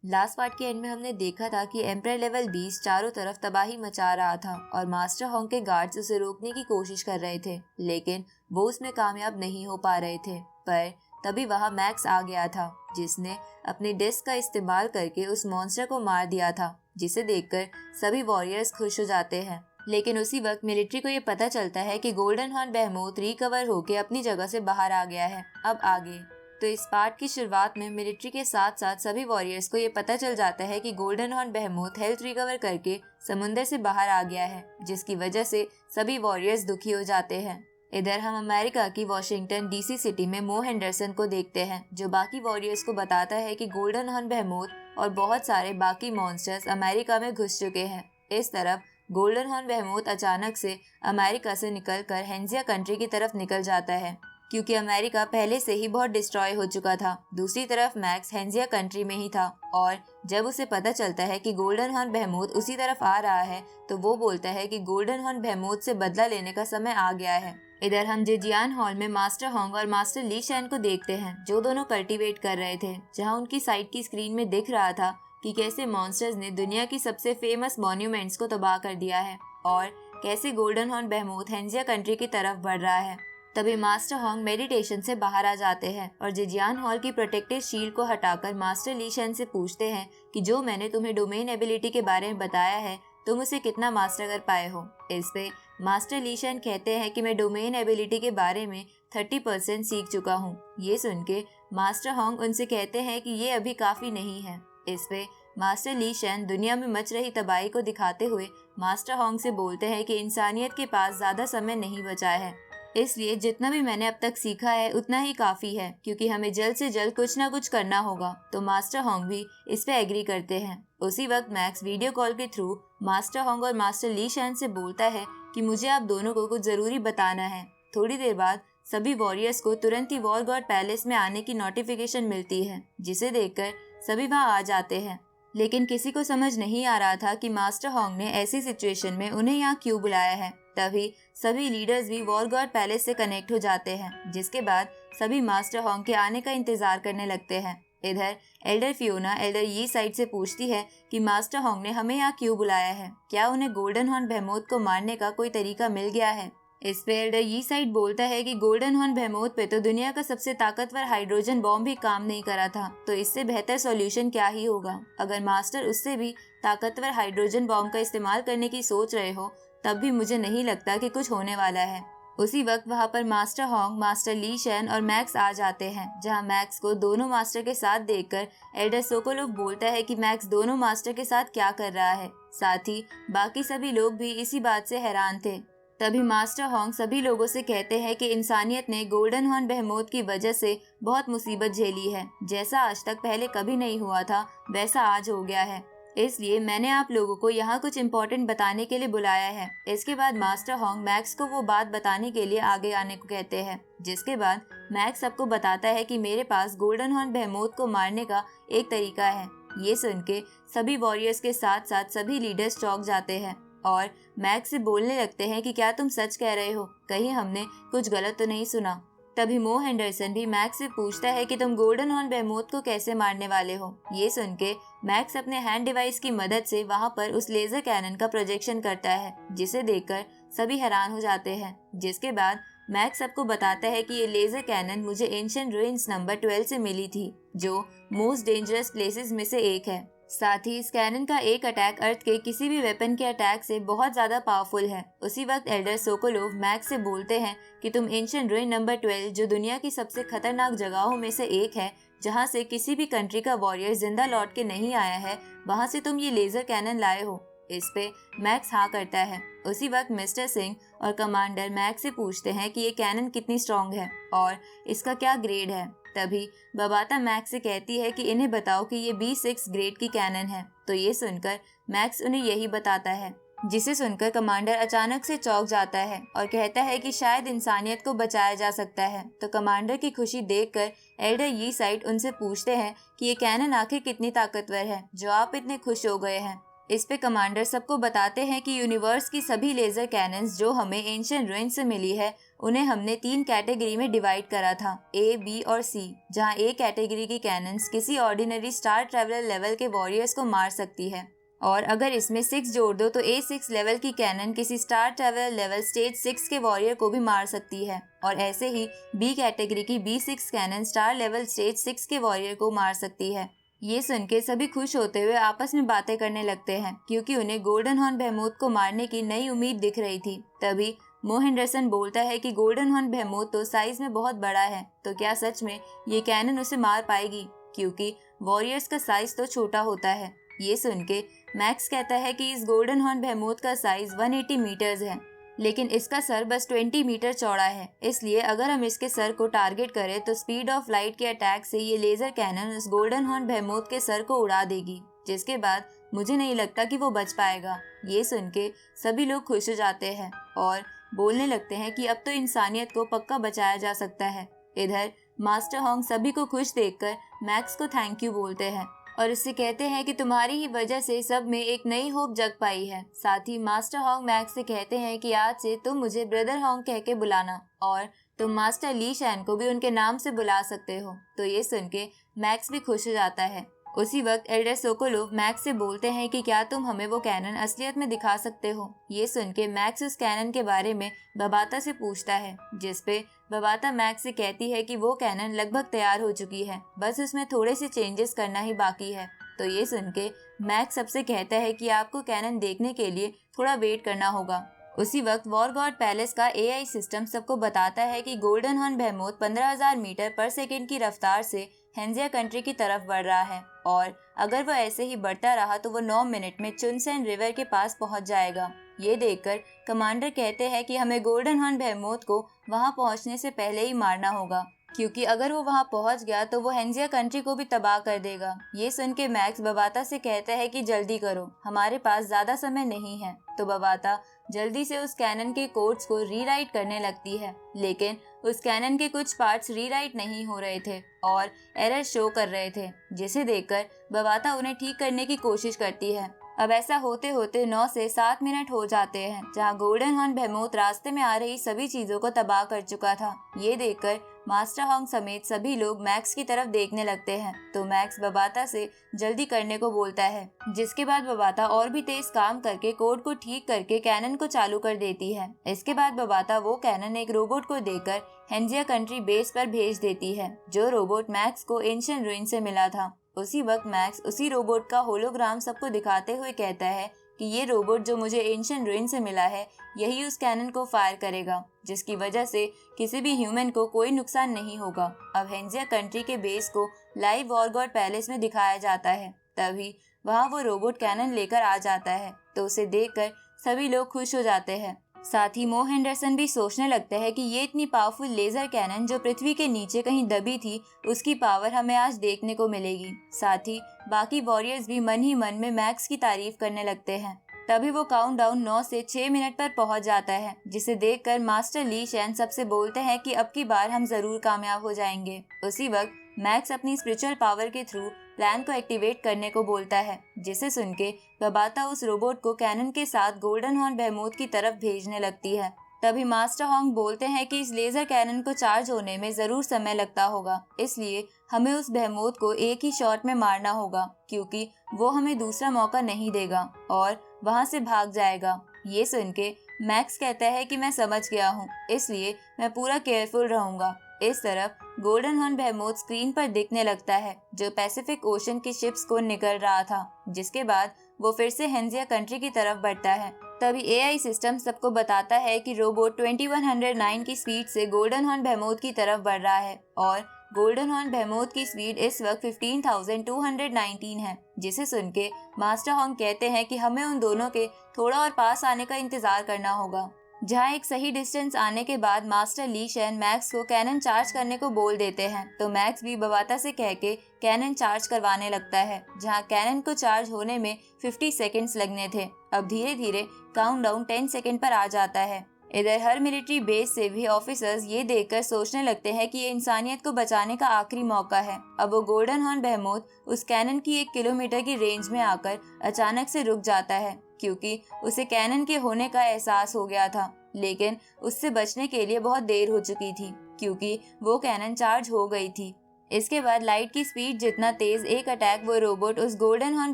Last part के and में हमने देखा था कि एम्परर लेवल 20 चारों तरफ तबाही मचा रहा था और मास्टर होंग के गार्ड्स उसे रोकने की कोशिश कर रहे थे, लेकिन वो उसमें कामयाब नहीं हो पा रहे थे। पर तभी वहाँ मैक्स आ गया था, जिसने अपनी डिस्क का इस्तेमाल करके उस मॉन्स्टर को मार दिया था, जिसे देखकर सभी वॉरियर्स खुश हो जाते हैं। लेकिन उसी वक्त मिलिट्री को ये पता चलता है कि गोल्डन हॉर्न बेहेमोथ रिकवर होकर अपनी जगह से बाहर आ गया है। अब आगे तो इस पार्ट की शुरुआत में मिलिट्री के साथ साथ सभी वॉरियर्स को ये पता चल जाता है कि गोल्डन हॉर्न बेहेमोथ हेल्थ रिकवर करके समुंदर से बाहर आ गया है, जिसकी वजह से सभी वॉरियर्स दुखी हो जाते हैं। इधर हम अमेरिका की वॉशिंगटन डीसी सिटी में मो हेंडरसन को देखते हैं, जो बाकी वॉरियर्स को बताता है कि गोल्डन हॉर्न बेहेमोथ और बहुत सारे बाकी मॉन्स्टर्स अमेरिका में घुस चुके हैं। इस तरफ गोल्डन हॉर्न बेहेमोथ अचानक से अमेरिका से निकलकर हेंजिया कंट्री की तरफ निकल जाता है, क्योंकि अमेरिका पहले से ही बहुत डिस्ट्रॉय हो चुका था। दूसरी तरफ मैक्स हेंजिया कंट्री में ही था और जब उसे पता चलता है कि गोल्डन हॉर्न बेहेमोथ उसी तरफ आ रहा है तो वो बोलता है कि गोल्डन हॉर्न बेहेमोथ से बदला लेने का समय आ गया है। इधर हम जेजियान हॉल में मास्टर होंग और मास्टर ली शैन को देखते हैं, जो दोनों कल्टीवेट कर रहे थे, जहाँ उनकी साइड की स्क्रीन में दिख रहा था कि कैसे मॉन्स्टर्स ने दुनिया की सबसे फेमस मॉन्यूमेंट्स को तबाह कर दिया है और कैसे गोल्डन हॉर्न बेहेमोथ हेंजिया कंट्री की तरफ बढ़ रहा है। तभी मास्टर होंग मेडिटेशन से बाहर आ जाते हैं और जेजियान हॉल की प्रोटेक्टिव शील्ड को हटाकर मास्टर ली शैन से पूछते हैं कि जो मैंने तुम्हें डोमेन एबिलिटी के बारे में बताया है, तुम उसे कितना मास्टर कर पाए हो। इस पे मास्टर ली शैन कहते हैं कि मैं डोमेन एबिलिटी के बारे में 30% सीख चुका हूँ। ये सुन के मास्टर होंग उनसे कहते हैं कि ये अभी काफी नहीं है। इस पे मास्टर ली शैन दुनिया में मच रही तबाही को दिखाते हुए मास्टर होंग से बोलते हैं कि इंसानियत के पास ज्यादा समय नहीं बचा है, इसलिए जितना भी मैंने अब तक सीखा है उतना ही काफी है, क्योंकि हमें जल्द से जल्द कुछ ना कुछ करना होगा। तो मास्टर होंग भी इस पे एग्री करते हैं। उसी वक्त मैक्स वीडियो कॉल के थ्रू मास्टर होंग और मास्टर ली शैन से बोलता है कि मुझे आप दोनों को कुछ जरूरी बताना है। थोड़ी देर बाद सभी वॉरियर्स को तुरंत ही वॉर गॉड पैलेस में आने की नोटिफिकेशन मिलती है, जिसे देखकर सभी वहाँ आ जाते हैं। लेकिन किसी को समझ नहीं आ रहा था कि मास्टर होंग ने ऐसी सिचुएशन में उन्हें यहाँ क्यों बुलाया है। तभी सभी लीडर्स भी वॉर गॉड पैलेस से कनेक्ट हो जाते हैं, जिसके बाद सभी मास्टर होंग के आने का इंतजार करने लगते हैं। इधर एल्डर फियोना एल्डर यी साइड से पूछती है कि मास्टर होंग ने हमें यहाँ क्यों बुलाया है, क्या उन्हें गोल्डन हॉर्न बेहेमोथ को मारने का कोई तरीका मिल गया है। इस पे एल्डर यी साइड बोलता है कि गोल्डन हॉर्न बेहेमोथ पे तो दुनिया का सबसे ताकतवर हाइड्रोजन बॉम्ब भी काम नहीं करा था, तो इससे बेहतर सॉल्यूशन क्या ही होगा। अगर मास्टर उससे भी ताकतवर हाइड्रोजन बॉम्ब का इस्तेमाल करने की सोच रहे हो, तब भी मुझे नहीं लगता कि कुछ होने वाला है। उसी वक्त वहाँ पर मास्टर होंग, मास्टर ली शैन और मैक्स आ जाते हैं, जहाँ मैक्स को दोनों मास्टर के साथ देखकर एल्डर सोकोलोव बोलता है कि मैक्स दोनों मास्टर के साथ क्या कर रहा है। साथ ही बाकी सभी लोग भी इसी बात से हैरान थे। तभी मास्टर होंग सभी लोगों से कहते हैं कि इंसानियत ने गोल्डन हॉर्न बेहेमोथ की वजह से बहुत मुसीबत झेली है, जैसा आज तक पहले कभी नहीं हुआ था वैसा आज हो गया है, इसलिए मैंने आप लोगों को यहाँ कुछ इम्पोर्टेंट बताने के लिए बुलाया है। इसके बाद मास्टर होंग मैक्स को वो बात बताने के लिए आगे आने को कहते हैं, जिसके बाद मैक्स सबको बताता है कि मेरे पास गोल्डन हॉर्न बेहेमोथ को मारने का एक तरीका है। ये सुन के सभी वॉरियर्स के साथ साथ सभी लीडर्स चौंक जाते हैं और मैक्स से बोलने लगते हैं कि क्या तुम सच कह रहे हो, कहीं हमने कुछ गलत तो नहीं सुना। तभी मो हेंडरसन भी मैक्स से पूछता है कि तुम गोल्डन हॉर्न बेहेमोथ को कैसे मारने वाले हो। ये सुन के मैक्स अपने हैंड डिवाइस की मदद से वहाँ पर उस लेजर कैनन का प्रोजेक्शन करता है, जिसे देखकर सभी हैरान हो जाते हैं। जिसके बाद मैक्स सबको बताता है कि ये लेजर कैनन मुझे एंशिएंट रुइंस नंबर 12 से मिली थी, जो मोस्ट डेंजरस प्लेसेस में से एक है। साथ ही इस कैनन का एक अटैक अर्थ के किसी भी वेपन के अटैक से बहुत ज्यादा पावरफुल है। उसी वक्त एल्डर सोकोलोव मैक्स से बोलते हैं कि तुम एंशिएंट रुइन नंबर 12, जो दुनिया की सबसे खतरनाक जगहों में से एक है, जहां से किसी भी कंट्री का वॉरियर जिंदा लौट के नहीं आया है, वहां से तुम ये लेजर कैनन लाए हो। इस पे मैक्स हाँ करता है। उसी वक्त मिस्टर सिंह और कमांडर मैक्स से पूछते हैं कि ये कैनन कितनी स्ट्रॉन्ग है और इसका क्या ग्रेड है। तभी बबाता मैक्स से कहती है कि इन्हें बताओ कि ये B6 ग्रेड की कैनन है। तो ये सुनकर मैक्स उन्हें यही बताता है, जिसे सुनकर कमांडर अचानक से चौंक जाता है और कहता है कि शायद इंसानियत को बचाया जा सकता है। तो कमांडर की खुशी देखकर एल्डर यी साइड उनसे पूछते हैं कि ये कैनन आखिर कितनी ताकतवर है जो आप इतने खुश हो गए हैं। इस पे कमांडर सबको बताते हैं कि यूनिवर्स की सभी लेजर कैनन्स जो हमें एंशिएंट रुइन से मिली है उन्हें हमने 3 कैटेगरी में डिवाइड करा था, A, B और C, जहां A कैटेगरी की कैनन्स किसी ऑर्डिनरी स्टार ट्रैवलर लेवल के वॉरियर्स को मार सकती है, और अगर इसमें 6 जोड़ दो तो A6 लेवल की कैनन किसी स्टार ट्रैवलर लेवल स्टेज 6 के वॉरियर को भी मार सकती है, और ऐसे ही B कैटेगरी की B6 cannon star level stage 6 के वॉरियर को मार सकती है। ये सुन के सभी खुश होते हुए आपस में बातें करने लगते हैं, क्योंकि उन्हें गोल्डन हॉर्न बेहेमोथ को मारने की नई उम्मीद दिख रही थी। तभी मो हेंडरसन बोलता है कि गोल्डन हॉर्न बेहेमोथ तो साइज में बहुत बड़ा है, तो क्या सच में ये कैनन उसे मार पाएगी, क्योंकि वॉरियर्स का साइज तो छोटा होता है। ये सुन के मैक्स कहता है कि इस गोल्डन हॉर्न बेहेमोथ का साइज 180 मीटर्स है, लेकिन इसका सर बस 20 मीटर चौड़ा है, इसलिए अगर हम इसके सर को टारगेट करें तो स्पीड ऑफ लाइट के अटैक से ये लेजर कैनन उस गोल्डन हॉर्न बेहेमोथ के सर को उड़ा देगी, जिसके बाद मुझे नहीं लगता कि वो बच पाएगा। ये सुन के सभी लोग खुश हो जाते हैं और बोलने लगते हैं कि अब तो इंसानियत को पक्का बचाया जा सकता है। इधर मास्टर हॉन्ग सभी को खुश देखकर मैक्स को थैंक यू बोलते हैं और उससे कहते हैं कि तुम्हारी ही वजह से सब में एक नई होप जग पाई है। साथ ही मास्टर हॉन्ग मैक्स से कहते हैं कि आज से तुम मुझे ब्रदर हॉन्ग कह के बुलाना, और तुम मास्टर ली शैन को भी उनके नाम से बुला सकते हो। तो ये सुन के मैक्स भी खुश हो जाता है। उसी वक्त एल्डर सोकोलोव मैक्स से बोलते हैं कि क्या तुम हमें वो कैनन असलियत में दिखा सकते हो। ये सुन के मैक्स उस कैनन के बारे में बबाता से पूछता है, जिसपे बबाता मैक्स से कहती है कि वो कैनन लगभग तैयार हो चुकी है, बस उसमें थोड़े से चेंजेस करना ही बाकी है। तो ये सुन के मैक्स सबसे कहता है कि आपको कैनन देखने के लिए थोड़ा वेट करना होगा। उसी वक्त वॉर गॉड पैलेस का एआई सिस्टम सबको बताता है कि गोल्डन हॉर्न बेहेमोथ 15,000 मीटर पर सेकेंड की रफ्तार से हेंजिया कंट्री की तरफ बढ़ रहा है, और अगर वो ऐसे ही बढ़ता रहा तो वो 9 मिनट में चुनसेन रिवर के पास पहुंच जाएगा। ये देखकर कमांडर कहते हैं कि हमें गोल्डन हॉर्न बेहेमोथ को वहां पहुंचने से पहले ही मारना होगा, क्योंकि अगर वो वहां पहुंच गया तो वो हेंजिया कंट्री को भी तबाह कर देगा। ये सुन के मैक्स बबाता से कहता है कि जल्दी करो, हमारे पास ज्यादा समय नहीं है। तो बबाता जल्दी से उस कैनन के कोड्स को रीराइट करने लगती है, लेकिन उस कैनन के कुछ पार्ट्स रीराइट नहीं हो रहे थे और एरर शो कर रहे थे, जिसे देखकर बबाता उन्हें ठीक करने की कोशिश करती है। अब ऐसा होते होते 9 से 7 मिनट हो जाते हैं, जहां गोल्डन हॉर्न बेहेमोथ रास्ते में आ रही सभी चीजों को तबाह कर चुका था। ये देखकर मास्टर हॉन्ग समेत सभी लोग मैक्स की तरफ देखने लगते हैं। तो मैक्स बबाता से जल्दी करने को बोलता है, जिसके बाद बबाता और भी तेज काम करके कोड को ठीक करके कैनन को चालू कर देती है। इसके बाद बबाता वो कैनन एक रोबोट को देकर हेंजिया कंट्री बेस पर भेज देती है, जो रोबोट मैक्स को एंशिएंट रूइन से मिला था। उसी वक्त मैक्स उसी रोबोट का होलोग्राम सबको दिखाते हुए कहता है कि ये रोबोट जो मुझे एंशिएंट रूइन से मिला है, यही उस कैनन को फायर करेगा, जिसकी वजह से किसी भी ह्यूमन को कोई नुकसान नहीं होगा। अब हेंजिया कंट्री के बेस को लाइव वॉर गॉड पैलेस में दिखाया जाता है। तभी वहाँ वो रोबोट कैनन लेकर आ जाता है, तो उसे देखकर सभी लोग खुश हो जाते हैं। साथ ही मो हेंडरसन भी सोचने लगता है कि ये इतनी पावरफुल लेजर कैनन जो पृथ्वी के नीचे कहीं दबी थी, उसकी पावर हमें आज देखने को मिलेगी। साथ ही बाकी वॉरियर्स भी मन ही मन में मैक्स की तारीफ करने लगते हैं। तभी वो काउंटडाउन 9 से 6 मिनट पर पहुंच जाता है, जिसे देखकर मास्टर ली शैन सबसे बोलते हैं कि अब की बार हम जरूर कामयाब हो जाएंगे। उसी वक्त मैक्स अपनी स्पिरिचुअल पावर के थ्रू प्लान को एक्टिवेट करने को बोलता है, जिसे सुन के बबाता उस रोबोट को कैनन के साथ गोल्डन हॉर्न बेहेमोथ की तरफ भेजने लगती है। तभी मास्टर हॉन्ग बोलते हैं कि इस लेजर कैनन को चार्ज होने में जरूर समय लगता होगा, इसलिए हमें उस बेहेमोथ को एक ही शॉट में मारना होगा, क्योंकि वो हमें दूसरा मौका नहीं देगा और वहाँ से भाग जाएगा। ये सुन के मैक्स कहता है कि मैं समझ गया हूँ, इसलिए मैं पूरा केयरफुल रहूंगा। इस तरफ गोल्डन हॉर्न बेहेमोथ स्क्रीन पर दिखने लगता है, जो पैसिफिक ओशन की शिप्स को निकल रहा था, जिसके बाद वो फिर से हेंजिया कंट्री की तरफ बढ़ता है। तभी एआई सिस्टम सबको बताता है कि रोबोट 2109 की स्पीड से गोल्डन हॉर्न बेहेमोथ की तरफ बढ़ रहा है और गोल्डन हॉर्न बेहेमोथ की स्पीड इस वक्त 15,219 है, जिसे सुन के मास्टर हॉन्ग कहते हैं कि हमें उन दोनों के थोड़ा और पास आने का इंतजार करना होगा। जहां एक सही डिस्टेंस आने के बाद मास्टर ली शैन मैक्स को कैनन चार्ज करने को बोल देते हैं, तो मैक्स भी बबाता से कह के कैनन चार्ज करवाने लगता है। जहां कैनन को चार्ज होने में 50 सेकेंड्स लगने थे, अब धीरे धीरे काउंटडाउन 10 सेकेंड पर आ जाता है। इधर हर मिलिट्री बेस से भी ऑफिसर्स ये देखकर सोचने लगते हैं कि ये इंसानियत को बचाने का आखिरी मौका है। अब वो गोल्डन हॉर्न बेहेमोथ उस कैनन की 1 किलोमीटर की रेंज में आकर अचानक से रुक जाता है, क्योंकि उसे कैनन के होने का एहसास हो गया था। लेकिन उससे बचने के लिए बहुत देर हो चुकी थी क्योंकि वो कैनन चार्ज हो गई थी। इसके बाद लाइट की स्पीड जितना तेज एक अटैक वो रोबोट उस गोल्डन हॉर्न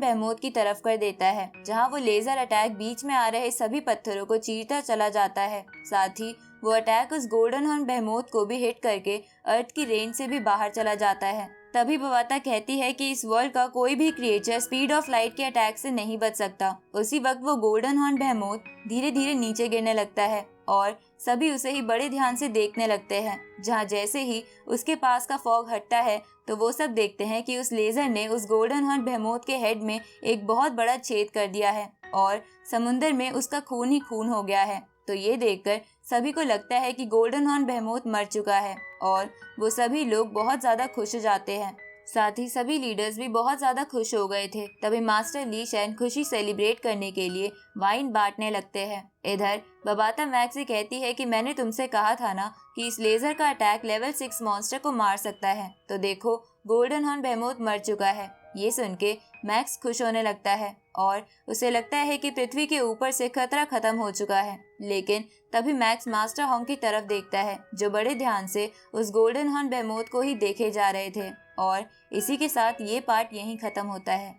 बेहेमोथ की तरफ कर देता है, जहां वो लेजर अटैक बीच में आ रहे सभी पत्थरों को चीरता चला जाता है। साथ ही वो अटैक उस गोल्डन हॉर्न बेहेमोथ को भी हिट करके अर्थ की रेंज से भी बाहर चला जाता है। तभी बवाता कहती है कि इस वर्ल्ड का कोई भी क्रिएचर स्पीड ऑफ लाइट के अटैक से नहीं बच सकता। उसी वक्त वो गोल्डन हॉर्न बेहेमोथ धीरे धीरे नीचे गिरने लगता है और सभी उसे ही बड़े ध्यान से देखने लगते हैं। जहां जैसे ही उसके पास का फॉग हटता है तो वो सब देखते हैं कि उस लेजर ने उस गोल्डन हॉर्न बेहेमोथ के हेड में एक बहुत बड़ा छेद कर दिया है और समुंदर में उसका खून ही खून हो गया है। तो ये देखकर सभी को लगता है कि गोल्डन हॉर्न बेहेमोथ मर चुका है और वो सभी लोग बहुत ज्यादा खुश हो जाते हैं। साथ ही सभी लीडर्स भी बहुत ज्यादा खुश हो गए थे। तभी मास्टर ली शैन खुशी सेलिब्रेट करने के लिए वाइन बांटने लगते हैं। इधर बबाता मैक्स से कहती है कि मैंने तुमसे कहा था ना कि इस लेजर का अटैक लेवल 6 मॉन्स्टर को मार सकता है, तो देखो गोल्डन हॉर्न बेहेमोथ मर चुका है। ये सुन के मैक्स खुश होने लगता है और उसे लगता है कि पृथ्वी के ऊपर से खतरा खत्म हो चुका है। लेकिन तभी मैक्स मास्टर हॉन्ग की तरफ देखता है जो बड़े ध्यान से उस गोल्डन हॉर्न बेहेमोथ को ही देखे जा रहे थे। और इसी के साथ ये पार्ट यहीं खत्म होता है।